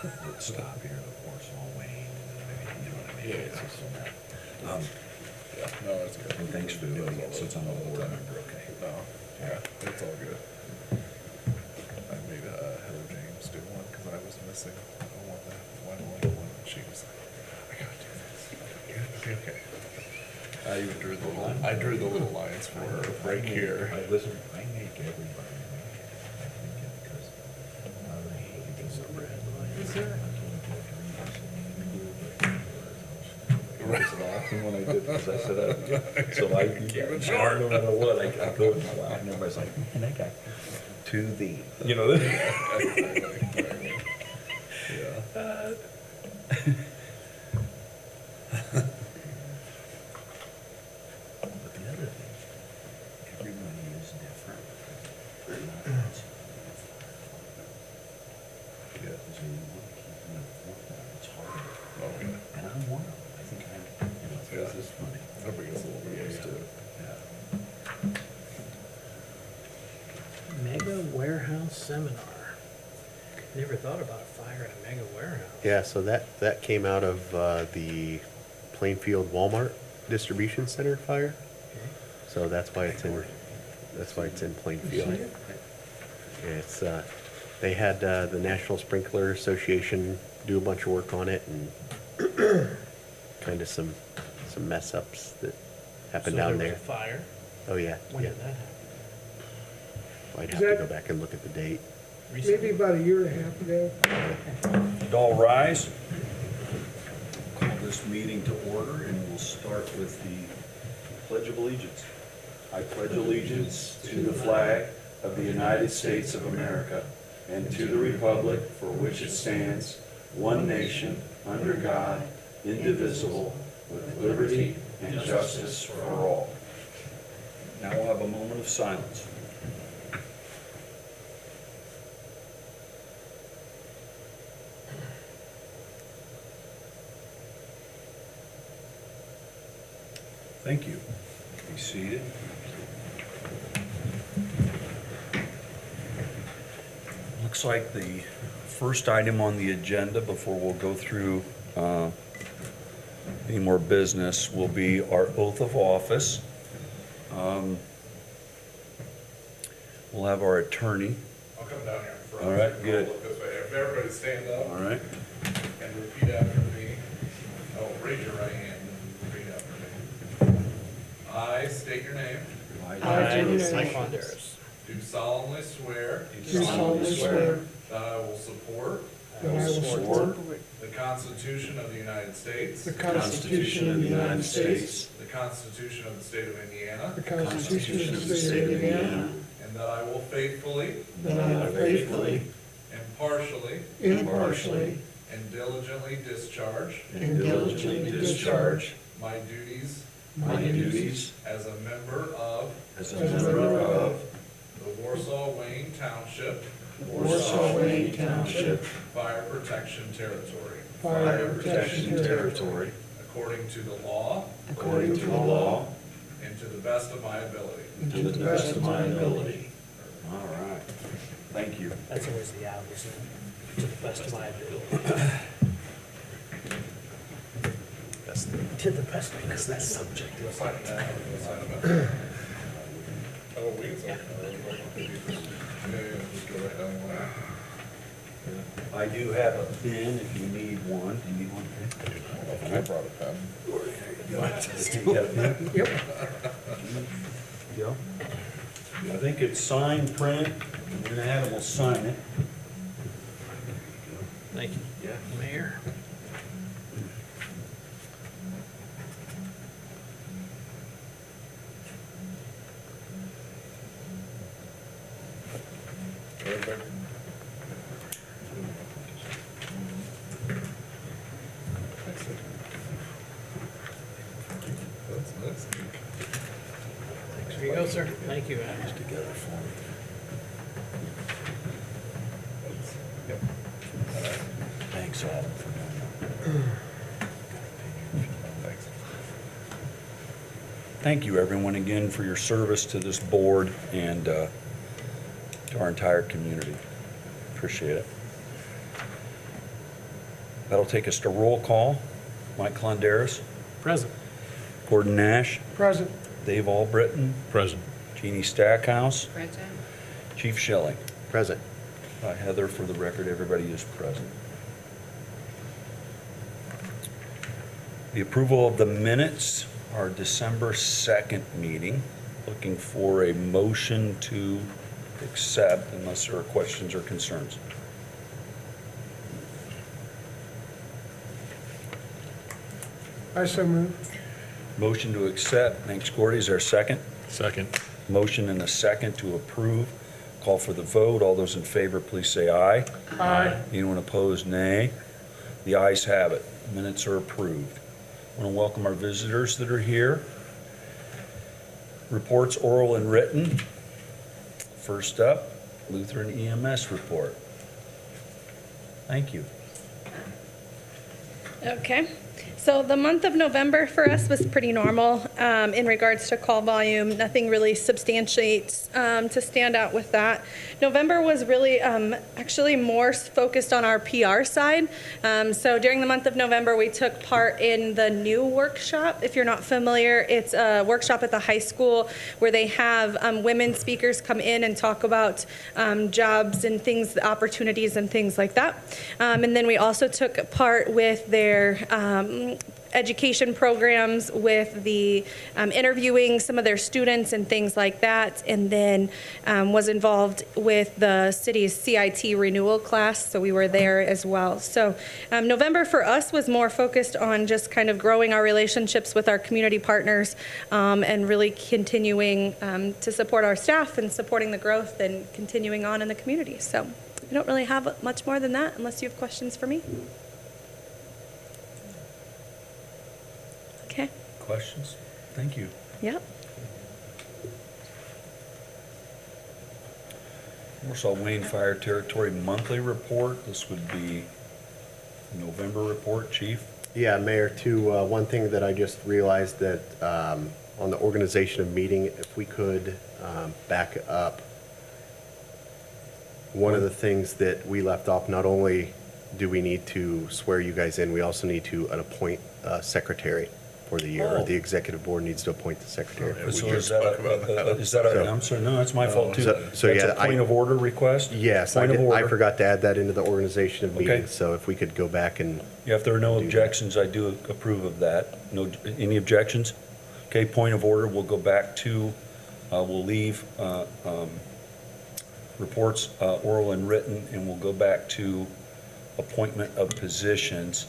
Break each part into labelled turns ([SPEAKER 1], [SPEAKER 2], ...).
[SPEAKER 1] Let's stop here at Warsaw-Wayne, you know what I mean?
[SPEAKER 2] Yeah.
[SPEAKER 1] It's just that.
[SPEAKER 2] Yeah, no, it's good.
[SPEAKER 1] And thanks for doing it, since I'm a board member, okay?
[SPEAKER 2] No, yeah, it's all good. I made Heather James do one, cause I was missing one that, one, and she was like, I gotta do this. Okay. I even drew the little lines for her, right here.
[SPEAKER 1] I listen, I make everybody mad, I think, because I hate these red lines.
[SPEAKER 3] Is there?
[SPEAKER 1] I was laughing when I did, because I said, so I do that, no matter what, I go and laugh, and everybody's like, man, that guy, to the, you know?
[SPEAKER 2] Yeah.
[SPEAKER 1] But the other thing, everybody is different. They're not all
[SPEAKER 2] Yeah.
[SPEAKER 1] so you want to keep them informed, it's hard.
[SPEAKER 2] Oh, yeah.
[SPEAKER 1] And I'm one of them, I think
[SPEAKER 2] Yeah.
[SPEAKER 1] this is funny.
[SPEAKER 2] Everybody gets a little bit used to it.
[SPEAKER 1] Yeah.
[SPEAKER 3] Mega warehouse seminar. Never thought about a fire in a mega warehouse.
[SPEAKER 4] Yeah, so that came out of the Plainfield Walmart Distribution Center fire.
[SPEAKER 3] Okay.
[SPEAKER 4] So that's why it's in Plainfield. It's they had the National Sprinkler Association do a bunch of work on it and kind of some mess ups that happened down
[SPEAKER 3] So
[SPEAKER 4] there.
[SPEAKER 3] there was a fire.
[SPEAKER 4] Oh yeah,
[SPEAKER 3] When
[SPEAKER 4] yeah.
[SPEAKER 3] did that happen?
[SPEAKER 4] I'd
[SPEAKER 5] Is
[SPEAKER 4] have to
[SPEAKER 5] that-
[SPEAKER 4] go back and look at the date.
[SPEAKER 5] Maybe
[SPEAKER 3] Recently?
[SPEAKER 5] about a year and a half ago.
[SPEAKER 1] Would all rise? Call this meeting to order, and we'll start with the Pledge of Allegiance. I pledge allegiance to the flag of the United States of America and to the republic for which it stands, one nation, under God, indivisible, with liberty and justice for all. Now we'll have a moment of silence. Thank you. Be seated. Looks like the first item on the agenda before we'll go through any more business will be our oath of office. We'll have our attorney.
[SPEAKER 2] I'll come down here in front.
[SPEAKER 1] All right, good.
[SPEAKER 2] Look this way. If everybody stand up.
[SPEAKER 1] All right.
[SPEAKER 2] And repeat after me. Oh, raise your right hand and repeat after me. I state your name.
[SPEAKER 5] I,
[SPEAKER 3] Dennis
[SPEAKER 5] Dennis
[SPEAKER 3] Fonderas,
[SPEAKER 2] Do solemnly swear
[SPEAKER 5] do solemnly swear
[SPEAKER 2] that I will support
[SPEAKER 5] that I will support
[SPEAKER 2] the Constitution of the United States,
[SPEAKER 5] the Constitution of the United States,
[SPEAKER 2] the Constitution of the State of Indiana,
[SPEAKER 5] the Constitution of the State of Indiana,
[SPEAKER 2] and that I will faithfully,
[SPEAKER 5] that I will faithfully,
[SPEAKER 2] impartially,
[SPEAKER 5] impartially,
[SPEAKER 2] and diligently discharge
[SPEAKER 5] and diligently discharge
[SPEAKER 2] my duties
[SPEAKER 5] my duties
[SPEAKER 2] as a member of
[SPEAKER 1] As
[SPEAKER 5] as a member of
[SPEAKER 2] the Warsaw-Wayne Township
[SPEAKER 5] Warsaw-Wayne Township
[SPEAKER 2] Fire Protection Territory,
[SPEAKER 5] Fire Protection Territory,
[SPEAKER 2] according to the law
[SPEAKER 5] according to the law
[SPEAKER 2] and to the best of my ability.
[SPEAKER 5] and to the best of my ability.
[SPEAKER 1] All right. Thank you.
[SPEAKER 3] that's always the opposite, to the best of my ability.
[SPEAKER 4] That's the
[SPEAKER 3] To the best, because that's subjective.
[SPEAKER 2] We'll sign it now. We'll sign it. Oh, we can sign it. Yeah, just go right down the line.
[SPEAKER 1] I do have a pen if you need one. Do you need one?
[SPEAKER 2] I brought a pen.
[SPEAKER 1] You got a pen?
[SPEAKER 5] Yep.
[SPEAKER 1] Yeah. I think it's signed, print, and then Adam will sign it.
[SPEAKER 3] Thank you.
[SPEAKER 1] Yeah.
[SPEAKER 3] Mayor.
[SPEAKER 2] Everybody? That's nice.
[SPEAKER 3] There you go, sir. Thank you, Adam.
[SPEAKER 1] Together for me.
[SPEAKER 2] Yep.
[SPEAKER 1] Thanks, Adam, for doing
[SPEAKER 2] Thanks.
[SPEAKER 1] Thank you, everyone, again, for your service to this board and to our entire community. Appreciate it. That'll take us to roll call. Mike Clondaris,
[SPEAKER 3] Present.
[SPEAKER 1] Gordon Nash,
[SPEAKER 6] Present.
[SPEAKER 1] Dave Albritton,
[SPEAKER 2] Present.
[SPEAKER 1] Jeannie Stackhouse,
[SPEAKER 7] Present.
[SPEAKER 1] Chief Schilling.
[SPEAKER 4] Present.
[SPEAKER 1] Heather, for the record, everybody is present. The approval of the minutes, our December 2nd meeting. Looking for a motion to accept unless there are questions or concerns.
[SPEAKER 6] I so move.
[SPEAKER 1] Motion to accept. Thanks, Gordy. Is there a second?
[SPEAKER 2] Second.
[SPEAKER 1] Motion and a second to approve. Call for the vote. All those in favor, please say aye.
[SPEAKER 6] Aye.
[SPEAKER 1] Anyone opposed, nay. The ayes have it. Minutes are approved. I want to welcome our visitors that are here. Reports, oral and written. First up, Lutheran EMS report. Thank you.
[SPEAKER 8] Okay, so the month of November for us was pretty normal in regards to call volume. Nothing really substantiates to stand out with that. November was really actually more focused on our PR side. So during the month of November, we took part in the new workshop. If you're not familiar, it's a workshop at the high school where they have women speakers come in and talk about jobs and things, opportunities and things like that. And then we also took part with their education programs, with the interviewing some of their students and things like that, and then was involved with the city's CIT renewal class, so we were there as well. So November for us was more focused on just kind of growing our relationships with our community partners and really continuing to support our staff and supporting the growth and continuing on in the community. So I don't really have much more than that unless you have questions for me. Okay.
[SPEAKER 1] Questions? Thank you.
[SPEAKER 8] Yep.
[SPEAKER 1] Warsaw-Wayne Fire Territory monthly report. This would be November report, Chief.
[SPEAKER 4] Yeah, Mayor, too, one thing that I just realized that on the organization of meeting, if we could back up, one of the things that we left off, not only do we need to swear you guys in, we also need to appoint a secretary for the year.
[SPEAKER 1] Oh.
[SPEAKER 4] The executive board needs to appoint the secretary.
[SPEAKER 2] Yeah, we
[SPEAKER 1] So
[SPEAKER 2] just
[SPEAKER 1] is that
[SPEAKER 2] talked about that.
[SPEAKER 1] is that
[SPEAKER 4] So-
[SPEAKER 1] I'm sorry, no, that's my fault too.
[SPEAKER 4] So,
[SPEAKER 1] That's
[SPEAKER 4] yeah,
[SPEAKER 1] a point of order request?
[SPEAKER 4] Yes,
[SPEAKER 1] Point of
[SPEAKER 4] I
[SPEAKER 1] order.
[SPEAKER 4] forgot to add that into the organization of
[SPEAKER 1] Okay.
[SPEAKER 4] meetings, so if we could go back and,
[SPEAKER 1] Yeah, if there are no
[SPEAKER 4] Do that.
[SPEAKER 1] objections, I do approve of that. No, any objections? Okay, point of order, we'll go back to, we'll leave reports, oral and written, and we'll go back to appointment of positions.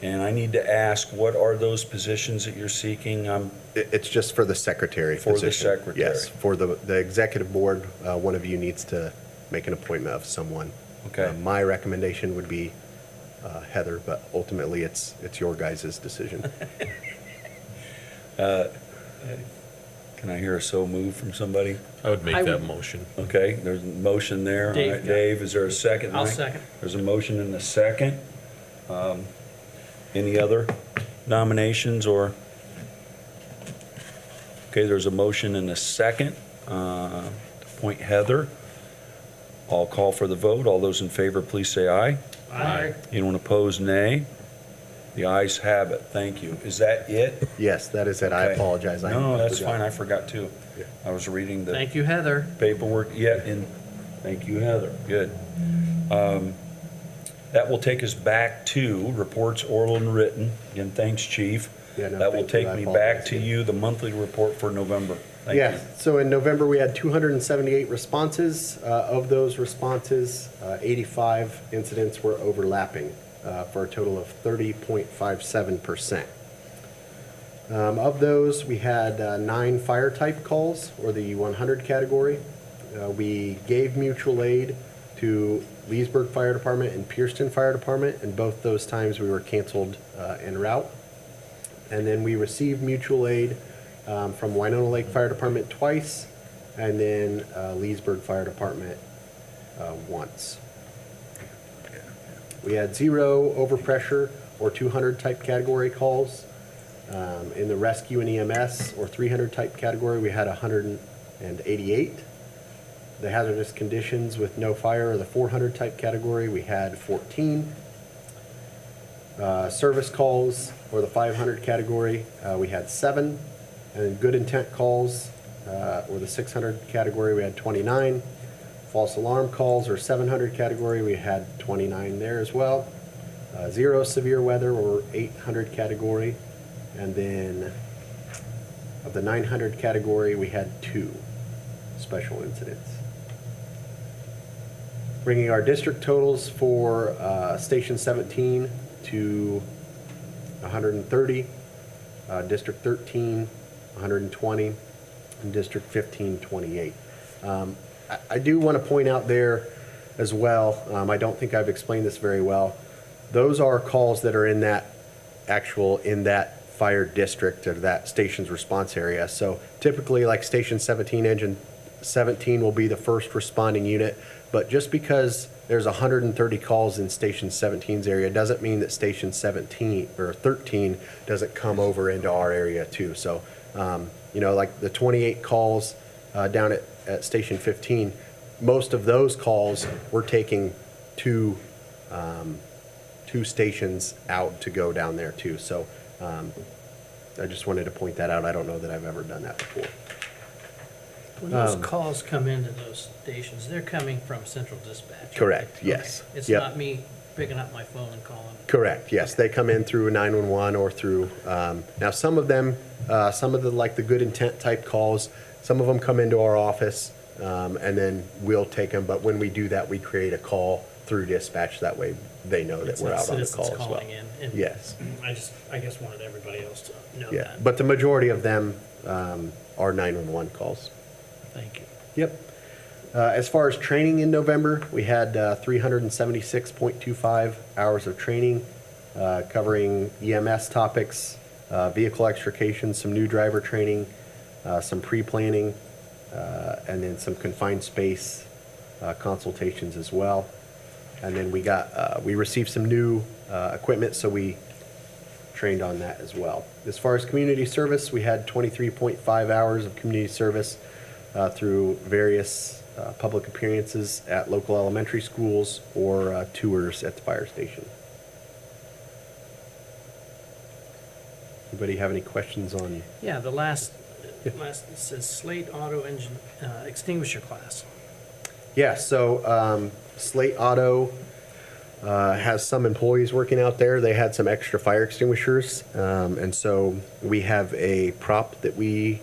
[SPEAKER 1] And I need to ask, what are those positions that you're seeking?
[SPEAKER 4] it's just for the secretary
[SPEAKER 1] For the
[SPEAKER 4] position.
[SPEAKER 1] secretary.
[SPEAKER 4] Yes, for the executive board, one of you needs to make an appointment of someone.
[SPEAKER 1] Okay.
[SPEAKER 4] My recommendation would be Heather, but ultimately it's your guys' decision.
[SPEAKER 1] Can I hear a so move from somebody?
[SPEAKER 2] I would make
[SPEAKER 3] I
[SPEAKER 2] that
[SPEAKER 3] would-
[SPEAKER 2] motion.
[SPEAKER 1] Okay, there's a motion there. All
[SPEAKER 3] Dave
[SPEAKER 1] right,
[SPEAKER 3] got it.
[SPEAKER 1] Dave, is there a second?
[SPEAKER 3] I'll
[SPEAKER 1] Mike?
[SPEAKER 3] second.
[SPEAKER 1] There's a motion and a second. Any other nominations or? Okay, there's a motion and a second. To appoint Heather. I'll call for the vote. All those in favor, please say aye.
[SPEAKER 3] Aye.
[SPEAKER 1] Anyone opposed, nay. The ayes have it. Thank you. Is that it?
[SPEAKER 4] Yes, that is it. I
[SPEAKER 1] Okay.
[SPEAKER 4] apologize. I
[SPEAKER 1] No, that's
[SPEAKER 4] forgot.
[SPEAKER 1] fine. I forgot too.
[SPEAKER 4] Yeah.
[SPEAKER 1] I was reading the
[SPEAKER 3] Thank you, Heather.
[SPEAKER 1] paperwork yet, and thank you, Heather. Good. That will take us back to reports oral and written. Again, thanks, Chief.
[SPEAKER 4] Yeah, no,
[SPEAKER 1] That will
[SPEAKER 4] thank you.
[SPEAKER 1] take
[SPEAKER 4] I
[SPEAKER 1] me
[SPEAKER 4] apologize.
[SPEAKER 1] back to you, the monthly report for November. Thank
[SPEAKER 4] Yeah,
[SPEAKER 1] you.
[SPEAKER 4] so in November, we had 278 responses. Of those responses, 85 incidents were overlapping for a total of 30.57%. Of those, we had 9 fire type calls, or the 100 category. We gave mutual aid to Leesburg Fire Department and Pierceton Fire Department, and both those times we were canceled en route. And then we received mutual aid from Winona Lake Fire Department twice, and then Leesburg Fire Department once. We had 0 overpressure or 200 type category calls. In the rescue and EMS or 300 type category, we had 188. The hazardous conditions with no fire or the 400 type category, we had 14. Service calls for the 500 category, we had 7. And good intent calls were the 600 category, we had 29. False alarm calls or 700 category, we had 29 there as well. 0 severe weather or 800 category. And then of the 900 category, we had 2 special incidents. Bringing our district totals for Station 17 to 130, District 13, 120, and District 15, 28. I do want to point out there as well, I don't think I've explained this very well. Those are calls that are in that fire district or that station's response area. So typically like Station 17, Engine 17 will be the first responding unit, but just because there's 130 calls in Station 17's area doesn't mean that Station 17 or 13 doesn't come over into our area too. So, like the 28 calls down at Station 15, most of those calls we're taking two stations out to go down there too. So I just wanted to point that out. I don't know that I've ever done that before.
[SPEAKER 3] When those calls come into those stations, they're coming from central dispatch.
[SPEAKER 4] Correct,
[SPEAKER 3] Okay.
[SPEAKER 4] yes.
[SPEAKER 3] It's
[SPEAKER 4] Yep.
[SPEAKER 3] not me picking up my phone and calling.
[SPEAKER 4] Correct, yes. They come in through 911 or through, now some of them, some of the, like the good intent type calls, some of them come into our office, and then we'll take them. But when we do that, we create a call through dispatch. That way they know that
[SPEAKER 3] It's
[SPEAKER 4] we're
[SPEAKER 3] not
[SPEAKER 4] out on the
[SPEAKER 3] citizens
[SPEAKER 4] call as well.
[SPEAKER 3] calling in, and
[SPEAKER 4] Yes,
[SPEAKER 3] I guess wanted everybody else to know
[SPEAKER 4] yeah.
[SPEAKER 3] that.
[SPEAKER 4] But the majority of them are 911 calls.
[SPEAKER 3] Thank you.
[SPEAKER 4] Yep. As far as training in November, we had 376.25 hours of training covering EMS topics, vehicle extrication, some new driver training, some pre-planning, and then some confined space consultations as well. And then we received some new equipment, so we trained on that as well. As far as community service, we had 23.5 hours of community service through various public appearances at local elementary schools or tours at the fire station. Anybody have any questions on?
[SPEAKER 3] Yeah, the last, it says Slate Auto Engine Extinguisher Class.
[SPEAKER 4] Yeah, so Slate Auto has some employees working out there. They had some extra fire extinguishers, and so we have a prop that we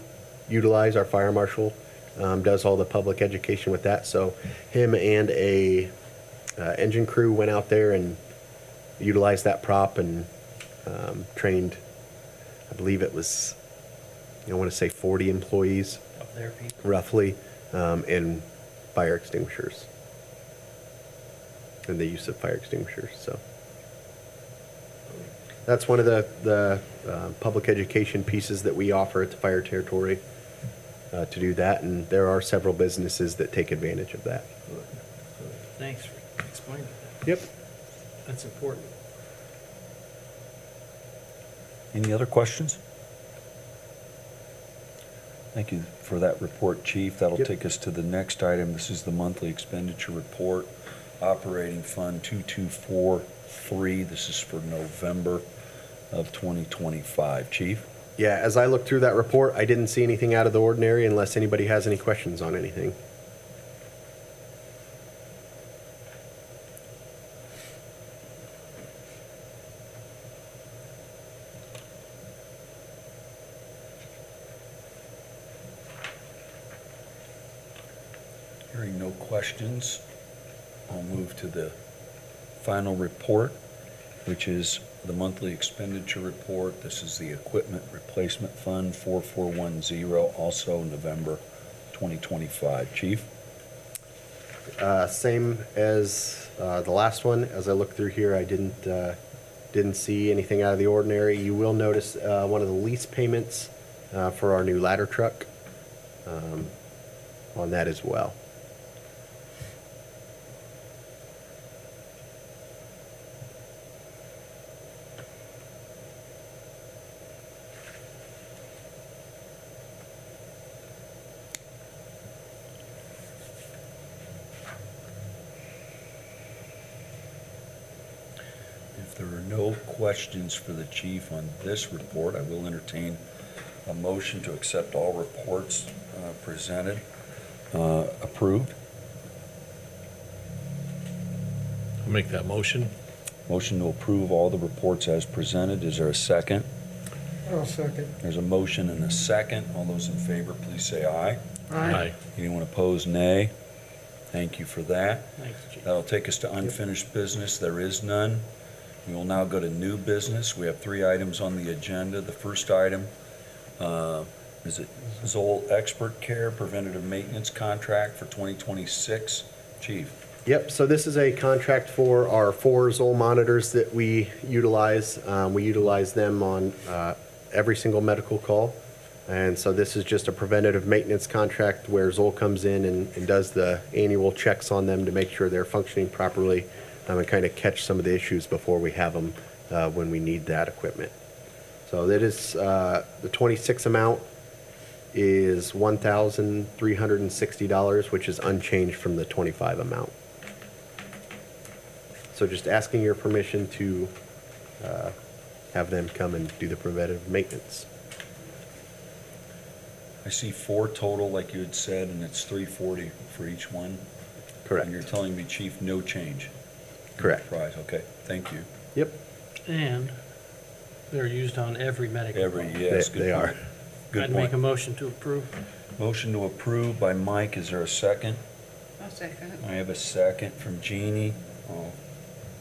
[SPEAKER 4] utilize. Our fire marshal does all the public education with that. So him and a engine crew went out there and utilized that prop and trained, I believe it was, I want to say 40 employees
[SPEAKER 3] Of their people.
[SPEAKER 4] roughly in fire extinguishers and the use of fire extinguishers. So that's one of the public education pieces that we offer at the fire territory to do that, and there are several businesses that take advantage of that.
[SPEAKER 3] Thanks for explaining that.
[SPEAKER 4] Yep.
[SPEAKER 3] That's important.
[SPEAKER 5] Any other questions? Thank you for that report, Chief. That'll
[SPEAKER 4] Yep.
[SPEAKER 5] take us to the next item. This is the monthly expenditure report, operating fund 2243. This is for November of 2025. Chief?
[SPEAKER 4] Yeah, as I looked through that report, I didn't see anything out of the ordinary unless anybody has any questions on anything.
[SPEAKER 5] Hearing no questions, I'll move to the final report, which is the monthly expenditure report. This is the Equipment Replacement Fund 4410, also November 2025. Chief?
[SPEAKER 4] Same as the last one. As I looked through here, I didn't see anything out of the ordinary. You will notice one of the lease payments for our new ladder truck on that as well.
[SPEAKER 5] If there are no questions for the chief on this report, I will entertain a motion to accept all reports presented. Approved.
[SPEAKER 7] I'll make that motion.
[SPEAKER 5] Motion to approve all the reports as presented. Is there a second?
[SPEAKER 6] I'll second.
[SPEAKER 5] There's a motion and a second. All those in favor, please say aye.
[SPEAKER 7] Aye.
[SPEAKER 5] Anyone opposed, nay. Thank you for that.
[SPEAKER 3] Thanks, Chief.
[SPEAKER 5] That'll take us to unfinished business. There is none. We will now go to new business. We have 3 items on the agenda. The first item is it Zoll Expert Care Preventative Maintenance Contract for 2026. Chief.
[SPEAKER 4] Yep, so this is a contract for our 4 Zoll monitors that we utilize. We utilize them on every single medical call. And so this is just a preventative maintenance contract where Zoll comes in and does the annual checks on them to make sure they're functioning properly and kind of catch some of the issues before we have them when we need that equipment. So that is, the 26 amount is $1,360, which is unchanged from the 25 amount. So just asking your permission to have them come and do the preventative maintenance.
[SPEAKER 5] I see 4 total, like you had said, and it's $340 for each one.
[SPEAKER 4] Correct.
[SPEAKER 5] And you're telling me, Chief, no change?
[SPEAKER 4] Correct.
[SPEAKER 5] Price, okay, thank you.
[SPEAKER 4] Yep.
[SPEAKER 3] And they're used on every medical call.
[SPEAKER 5] Yes, good
[SPEAKER 4] They are.
[SPEAKER 5] point. Good
[SPEAKER 3] I'd make a
[SPEAKER 5] point.
[SPEAKER 3] motion to approve.
[SPEAKER 5] Motion to approve by Mike, is there a second?
[SPEAKER 9] I'll second.
[SPEAKER 5] I have a second from Jeannie. I'll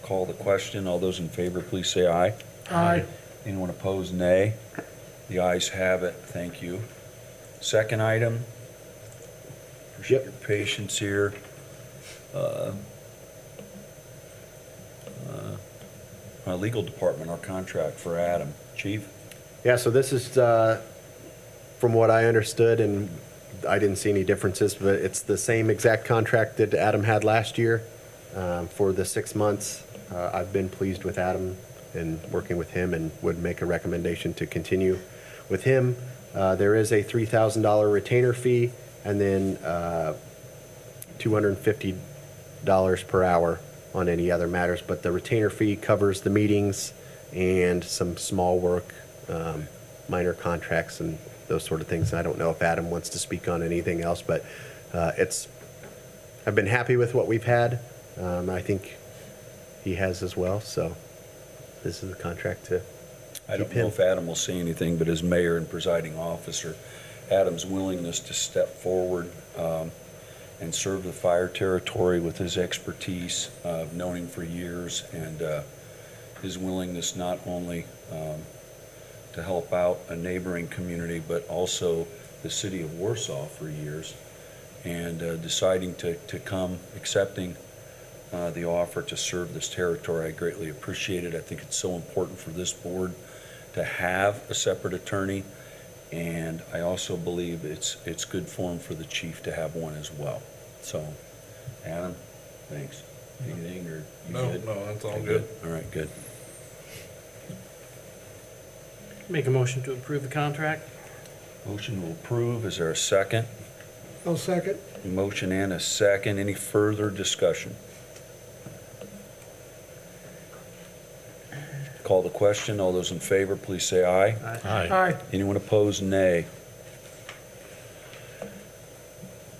[SPEAKER 5] call the question. All those in favor, please say aye.
[SPEAKER 6] Aye.
[SPEAKER 5] Anyone opposed, nay. The ayes have it, thank you. Second item, appreciate
[SPEAKER 4] Yep.
[SPEAKER 5] your patience here. Our legal department, our contract for Adam. Chief?
[SPEAKER 4] Yeah, so this is, from what I understood, and I didn't see any differences, but it's the same exact contract that Adam had last year for the 6 months. I've been pleased with Adam and working with him and would make a recommendation to continue with him. There is a $3,000 retainer fee and then $250 per hour on any other matters, but the retainer fee covers the meetings and some small work, minor contracts and those sort of things. I don't know if Adam wants to speak on anything else, but I've been happy with what we've had. I think he has as well, so this is the contract to
[SPEAKER 5] I don't
[SPEAKER 4] keep
[SPEAKER 5] know
[SPEAKER 4] him.
[SPEAKER 5] if Adam will say anything, but as mayor and presiding officer, Adam's willingness to step forward and serve the fire territory with his expertise, I've known him for years, and his willingness not only to help out a neighboring community, but also the city of Warsaw for years, and deciding to come, accepting the offer to serve this territory. I greatly appreciate it. I think it's so important for this board to have a separate attorney, and I also believe it's good form for the chief to have one as well. So, Adam, thanks. Anything, or you
[SPEAKER 2] No,
[SPEAKER 5] good?
[SPEAKER 2] no, that's all
[SPEAKER 5] Okay,
[SPEAKER 2] good.
[SPEAKER 5] All right, good.
[SPEAKER 3] Make a motion to approve the contract.
[SPEAKER 5] Motion to approve, is there a second?
[SPEAKER 6] I'll second.
[SPEAKER 5] A motion and a second. Any further discussion? Call the question. All those in favor, please say aye.
[SPEAKER 7] Aye.
[SPEAKER 6] Aye.
[SPEAKER 5] Anyone opposed, nay.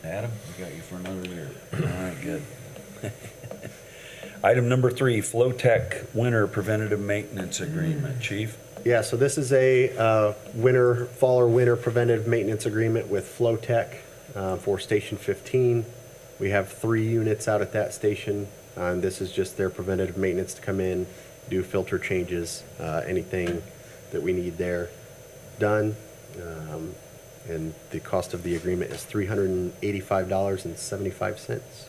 [SPEAKER 5] Adam, we got you for another year. All right, good. Item number 3, Flowtech Winter Preventative Maintenance Agreement. Chief?
[SPEAKER 4] Yeah, so this is a fall or winter preventative maintenance agreement with Flowtech for Station 15. We have 3 units out at that station. And this is just their preventative maintenance to come in, do filter changes, anything that we need there done. And the cost of the agreement is $385.75.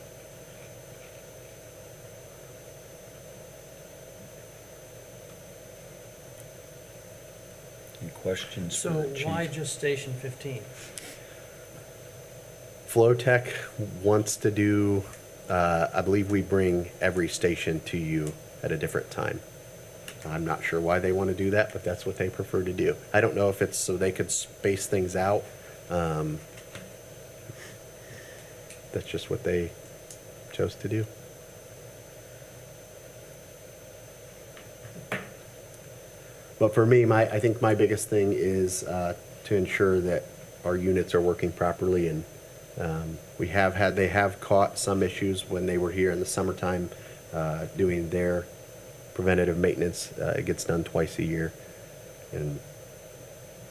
[SPEAKER 5] Any questions for
[SPEAKER 3] So
[SPEAKER 5] the chief?
[SPEAKER 3] why just Station 15?
[SPEAKER 4] Flowtech wants to do, I believe we bring every station to you at a different time. I'm not sure why they want to do that, but that's what they prefer to do. I don't know if it's so they could space things out. That's just what they chose to do. But for me, I think my biggest thing is to ensure that our units are working properly, and they have caught some issues when they were here in the summertime doing their preventative maintenance. It gets done twice a year, and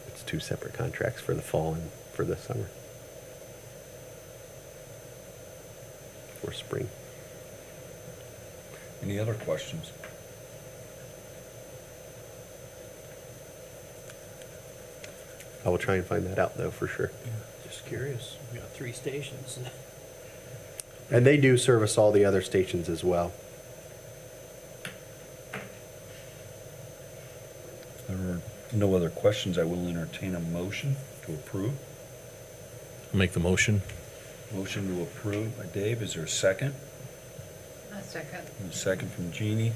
[SPEAKER 4] it's 2 separate contracts for the fall and for the summer. Or spring.
[SPEAKER 5] Any other questions?
[SPEAKER 4] I will try and find that out, though, for sure.
[SPEAKER 3] Just curious, we got 3 stations.
[SPEAKER 4] And they do service all the other stations as well.
[SPEAKER 5] If there are no other questions, I will entertain a motion to approve.
[SPEAKER 7] I'll make the motion.
[SPEAKER 5] Motion to approve by Dave. Is there a second?
[SPEAKER 9] A second.
[SPEAKER 5] And a second from Jeannie.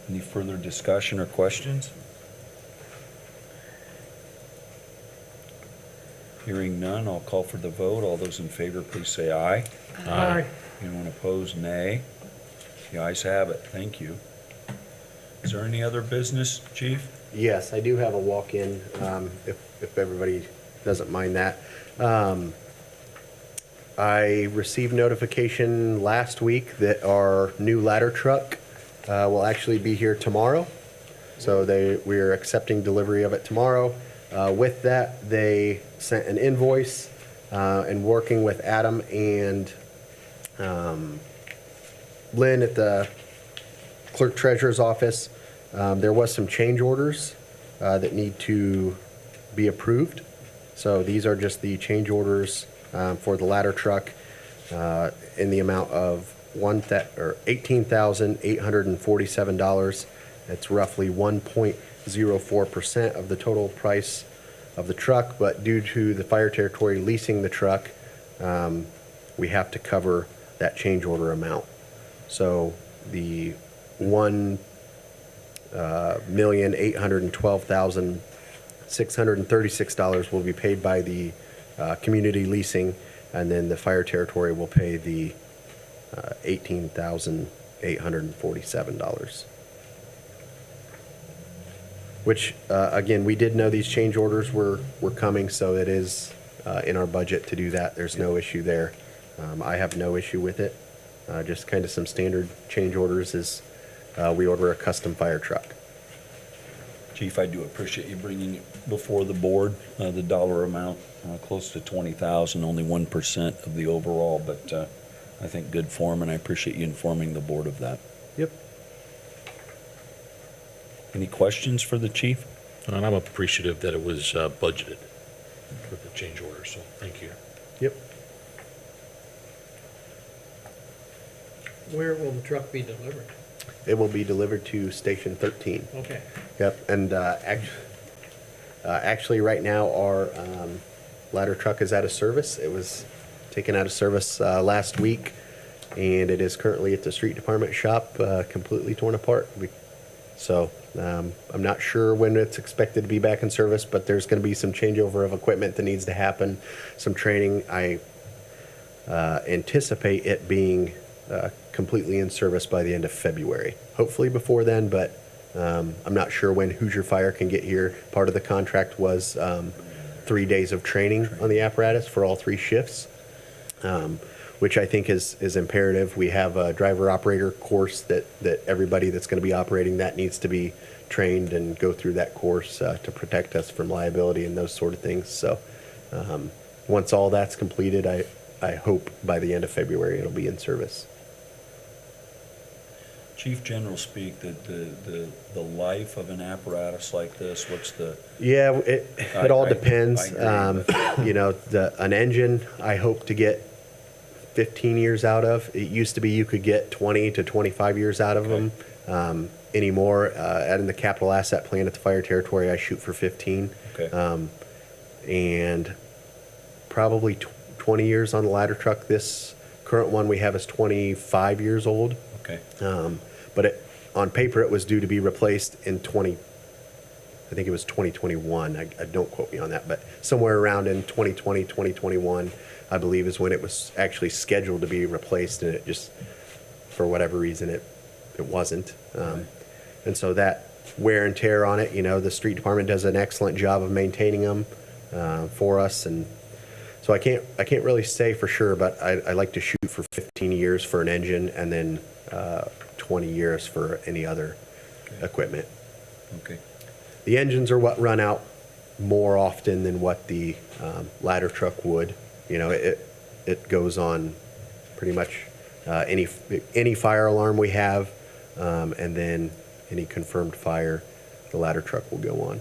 [SPEAKER 5] Any further discussion or questions? Hearing none, I'll call for the vote. All those in favor, please say aye.
[SPEAKER 6] Aye.
[SPEAKER 5] Anyone opposed, nay. The ayes have it. Thank you. Is there any other business, Chief?
[SPEAKER 4] Yes, I do have a walk-in, if everybody doesn't mind that. I received notification last week that our new ladder truck will actually be here tomorrow. So we're accepting delivery of it tomorrow. With that, they sent an invoice, and working with Adam and Lynn at the clerk treasurer's office, there was some change orders that need to be approved. So these are just the change orders for the ladder truck in the amount of $18,847. That's roughly 1.04% of the total price of the truck, but due to the fire territory leasing the truck, we have to cover that change order amount. So the $1,812,636 will be paid by the community leasing, and then the fire territory will pay the $18,847. Which, again, we did know these change orders were coming, so it is in our budget to do that. There's no issue there. I have no issue with it. Just kind of some standard change orders is we order a custom fire truck.
[SPEAKER 5] Chief, I do appreciate you bringing it before the board, the dollar amount, close to 20,000, only 1% of the overall, but I think good form, and I appreciate you informing the board of that.
[SPEAKER 4] Yep.
[SPEAKER 5] Any questions for the chief?
[SPEAKER 7] And I'm appreciative that it was budgeted for the change order, so thank you.
[SPEAKER 4] Yep.
[SPEAKER 3] Where will the truck be delivered?
[SPEAKER 4] It will be delivered to Station 13.
[SPEAKER 3] Okay.
[SPEAKER 4] Yep, and actually, right now, our ladder truck is out of service. It was taken out of service last week, and it is currently at the street department shop, completely torn apart. So I'm not sure when it's expected to be back in service, but there's going to be some changeover of equipment that needs to happen, some training. I anticipate it being completely in service by the end of February. Hopefully before then, but I'm not sure when Hoosier Fire can get here. Part of the contract was 3 days of training on the apparatus for all 3 shifts, which I think is imperative. We have a driver-operator course that everybody that's going to be operating that needs to be trained and go through that course to protect us from liability and those sort of things. So once all that's completed, I hope by the end of February it'll be in service.
[SPEAKER 5] Chief, general speak, that the life of an apparatus like this, what's the?
[SPEAKER 4] Yeah, it all depends.
[SPEAKER 5] I agree,
[SPEAKER 4] You know, an engine, I hope to get 15 years out of. It used to be you could get 20 to 25 years out of them. Anymore, in the capital asset plan at the fire territory, I shoot for 15.
[SPEAKER 5] Okay.
[SPEAKER 4] And probably 20 years on the ladder truck. This current one we have is 25 years old.
[SPEAKER 5] Okay.
[SPEAKER 4] But on paper, it was due to be replaced in I think it was 2021. I don't quote me on that, but somewhere around in 2020, 2021, I believe is when it was actually scheduled to be replaced, and it just, for whatever reason, it wasn't. And so that wear and tear on it. You know, the street department does an excellent job of maintaining them for us, and so I can't really say for sure, but I like to shoot for 15 years for an engine, and then 20 years for any other equipment.
[SPEAKER 5] Okay.
[SPEAKER 4] The engines are what run out more often than what the ladder truck would. You know, it goes on pretty much any fire alarm we have, and then any confirmed fire, the ladder truck will go on.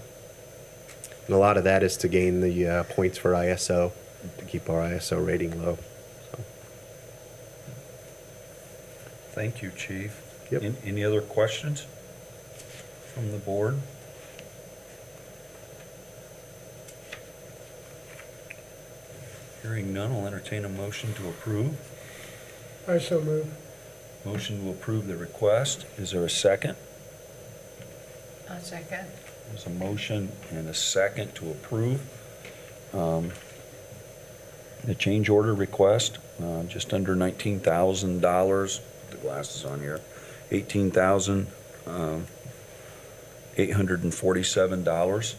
[SPEAKER 4] And a lot of that is to gain the points for ISO, to keep our ISO rating low. So,
[SPEAKER 5] Thank you, Chief.
[SPEAKER 4] Yep.
[SPEAKER 5] Any other questions from the board? Hearing none, I'll entertain a motion to approve.
[SPEAKER 6] I so move.
[SPEAKER 5] Motion to approve the request. Is there a second?
[SPEAKER 9] I'll second.
[SPEAKER 5] There's a motion and a second to approve the change order request, just under $19,000. The glasses on here, $18,847.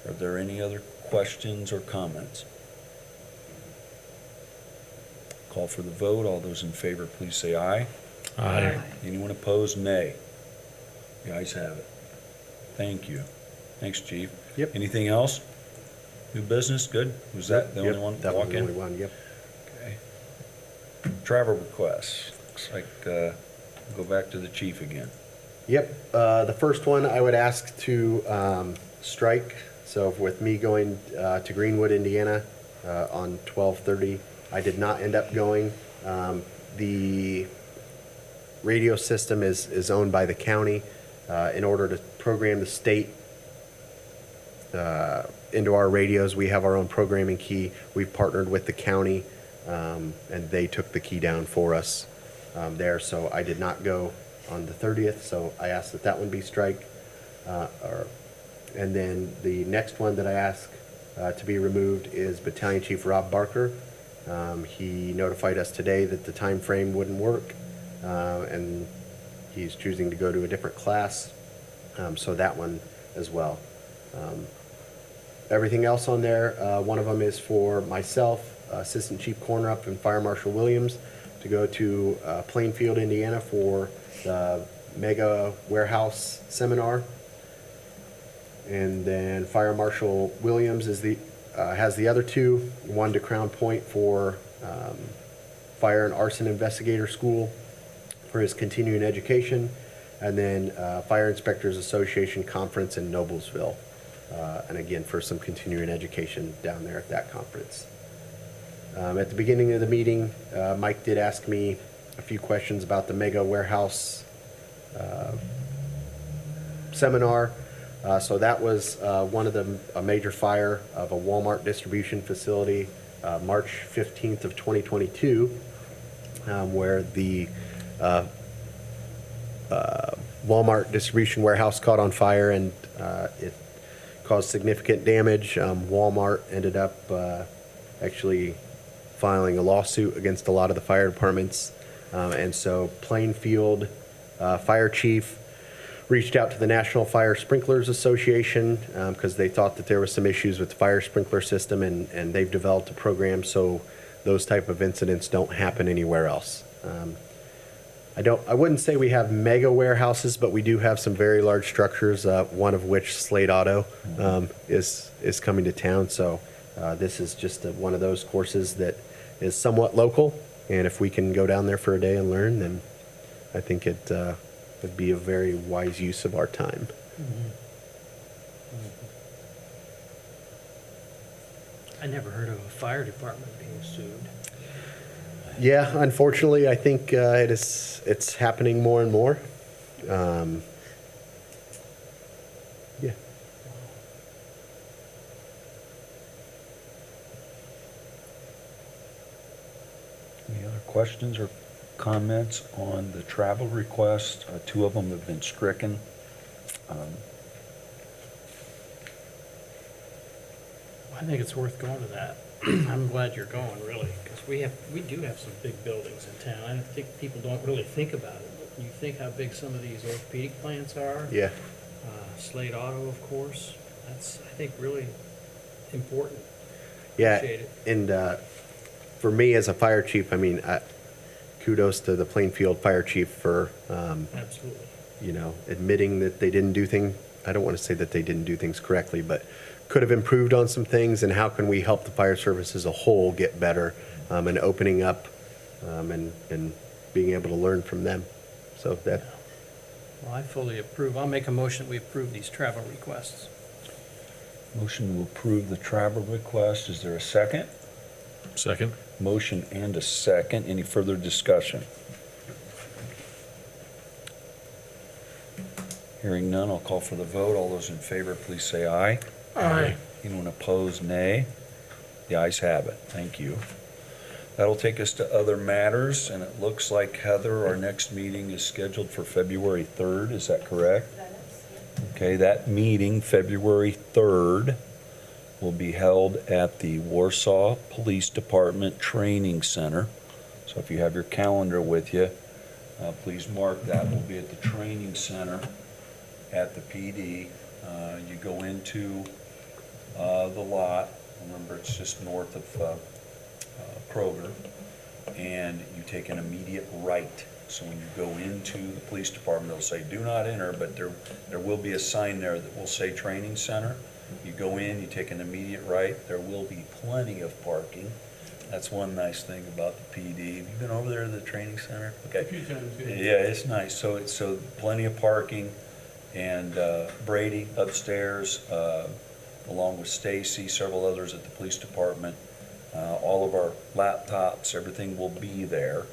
[SPEAKER 5] Are there any other questions or comments? Call for the vote. All those in favor, please say aye.
[SPEAKER 7] Aye.
[SPEAKER 5] Anyone opposed, nay. The ayes have it. Thank you. Thanks, Chief.
[SPEAKER 4] Yep.
[SPEAKER 5] Anything else? New business, good? Was that the only
[SPEAKER 4] Yep,
[SPEAKER 5] one?
[SPEAKER 4] that was
[SPEAKER 5] Walk
[SPEAKER 4] the
[SPEAKER 5] in?
[SPEAKER 4] only one, yep.
[SPEAKER 5] Okay. Travel requests. Looks like, go back to the chief again.
[SPEAKER 4] Yep, the first one I would ask to strike. So with me going to Greenwood, Indiana on 12/30, I did not end up going. The radio system is owned by the county. In order to program the state into our radios, we have our own programming key. We've partnered with the county, and they took the key down for us there. So I did not go on the 30th, so I asked that one be strike. And then the next one that I ask to be removed is Battalion Chief Rob Barker. He notified us today that the time frame wouldn't work, and he's choosing to go to a different class, so that one as well. Everything else on there, one of them is for myself, Assistant Chief Cornerup, and Fire Marshal Williams to go to Plainfield, Indiana for the Mega Warehouse Seminar. And then Fire Marshal Williams is has the other two, one to Crown Point for Fire and Arson Investigator School for his continuing education, and then Fire Inspectors Association Conference in Noblesville, and again for some continuing education down there at that conference. At the beginning of the meeting, Mike did ask me a few questions about the Mega Warehouse Seminar. So that was one of a major fire of a Walmart distribution facility, March 15th of 2022, where the Walmart distribution warehouse caught on fire, and it caused significant damage. Walmart ended up actually filing a lawsuit against a lot of the fire departments, and so Plainfield Fire Chief reached out to the National Fire Sprinklers Association because they thought that there was some issues with the fire sprinkler system, and they've developed a program so those type of incidents don't happen anywhere else. I wouldn't say we have mega warehouses, but we do have some very large structures, one of which, Slate Auto, is coming to town. So this is just one of those courses that is somewhat local, and if we can go down there for a day and learn, then I think it would be a very wise use of our time.
[SPEAKER 3] I never heard of a fire department being sued.
[SPEAKER 4] Yeah, unfortunately, I think it's happening more and more. Yeah.
[SPEAKER 5] Any other questions or comments on the travel request? Two of them have been stricken.
[SPEAKER 3] I think it's worth going to that. I'm glad you're going, really, because we do have some big buildings in town. I think people don't really think about it. But you think how big some of these orthopedic plants are?
[SPEAKER 4] Yeah.
[SPEAKER 3] Slade Auto, of course. That's, I think, really important.
[SPEAKER 4] Yeah,
[SPEAKER 3] Appreciate it.
[SPEAKER 4] and for me as a fire chief, I mean, kudos to the Plainfield Fire Chief for,
[SPEAKER 3] Absolutely.
[SPEAKER 4] you know, admitting that they didn't do things, I don't want to say that they didn't do things correctly, but could have improved on some things, and how can we help the fire service as a whole get better, and opening up, and being able to learn from them. So that,
[SPEAKER 3] Well, I fully approve. I'll make a motion, we approve these travel requests.
[SPEAKER 5] Motion to approve the travel request. Is there a second?
[SPEAKER 7] Second?
[SPEAKER 5] Motion and a second. Any further discussion? Hearing none, I'll call for the vote. All those in favor, please say aye.
[SPEAKER 6] Aye.
[SPEAKER 5] Anyone opposed, nay. The ayes have it. Thank you. That'll take us to other matters, and it looks like, Heather, our next meeting is scheduled for February 3rd. Is that correct? Okay, that meeting, February 3rd, will be held at the Warsaw Police Department Training Center. So if you have your calendar with you, please mark that. We'll be at the training center at the PD. You go into the lot. Remember, it's just north of Kroger, and you take an immediate right. So when you go into the police department, they'll say, "Do not enter," but there will be a sign there that will say Training Center. You go in, you take an immediate right. There will be plenty of parking. That's one nice thing about the PD. Have you been over there to the training center? Okay.
[SPEAKER 3] A few times, yeah.
[SPEAKER 5] Yeah, it's nice. So plenty of parking, and Brady upstairs, along with Stacy, several others at the police department. All of our laptops, everything will be there.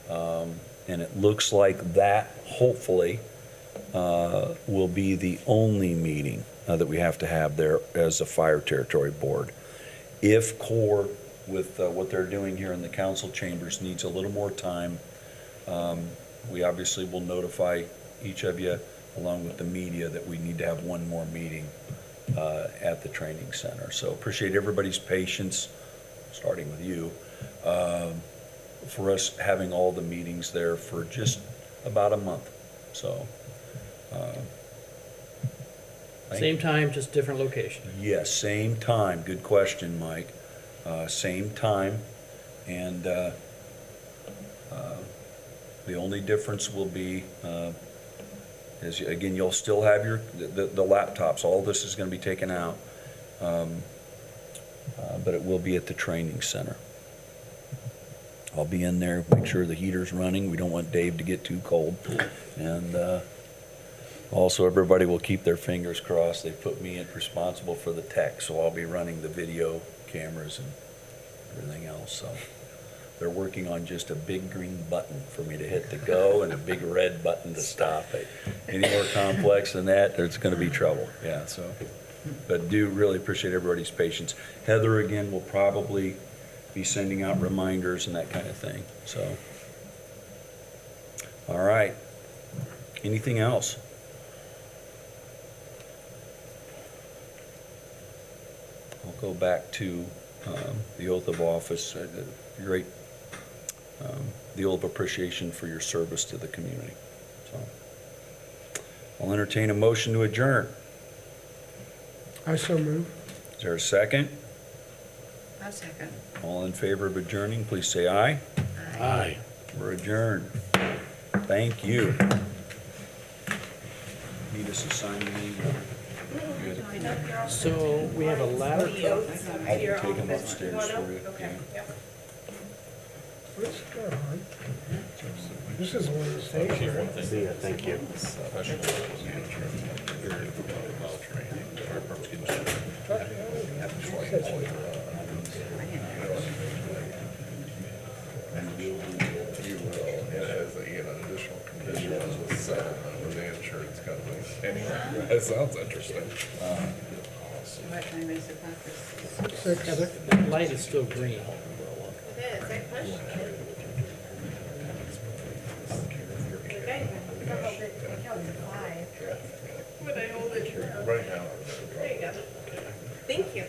[SPEAKER 5] And it looks like that, hopefully, will be the only meeting that we have to have there as a fire territory board. If CORE, with what they're doing here in the council chambers, needs a little more time, we obviously will notify each of you, along with the media, that we need to have one more meeting at the training center. So appreciate everybody's patience, starting with you, for us having all the meetings there for just about a month. So,
[SPEAKER 3] Same time, just different location.
[SPEAKER 5] yes, same time. Good question, Mike. Same time, and the only difference will be, is, again, you'll still have the laptops. All this is going to be taken out, but it will be at the training center. I'll be in there, make sure the heater's running. We don't want Dave to get too cold. And also, everybody will keep their fingers crossed. They put me in responsible for the tech, so I'll be running the video cameras and everything else. So they're working on just a big green button for me to hit to go and a big red button to stop it. Any more complex than that, there's going to be trouble. Yeah, so, but do really appreciate everybody's patience. Heather, again, will probably be sending out reminders and that kind of thing. So, all right. Anything else? I'll go back to the oath of office. Great, the oath of appreciation for your service to the community. So, I'll entertain a motion to adjourn.
[SPEAKER 6] I so move.
[SPEAKER 5] Is there a second?
[SPEAKER 9] I'll second.
[SPEAKER 5] All in favor of adjourning, please say aye.
[SPEAKER 7] Aye.
[SPEAKER 5] We're adjourned. Thank you. Need us to sign anything? Good.
[SPEAKER 3] So we have a ladder truck.
[SPEAKER 5] I can take them upstairs for you. Yeah.
[SPEAKER 6] What's going on? This is one of the stations.
[SPEAKER 4] see ya, thank you.
[SPEAKER 2] As an additional condition was a settlement with the insurance company. Anyway, that sounds interesting.
[SPEAKER 9] What time is it, Marcus?
[SPEAKER 3] Yeah, the light is still green.
[SPEAKER 9] It is, I pushed it. Okay, I'll hold it, I know it's 5. Would I hold it?
[SPEAKER 2] Right now.
[SPEAKER 9] There you go. Thank you.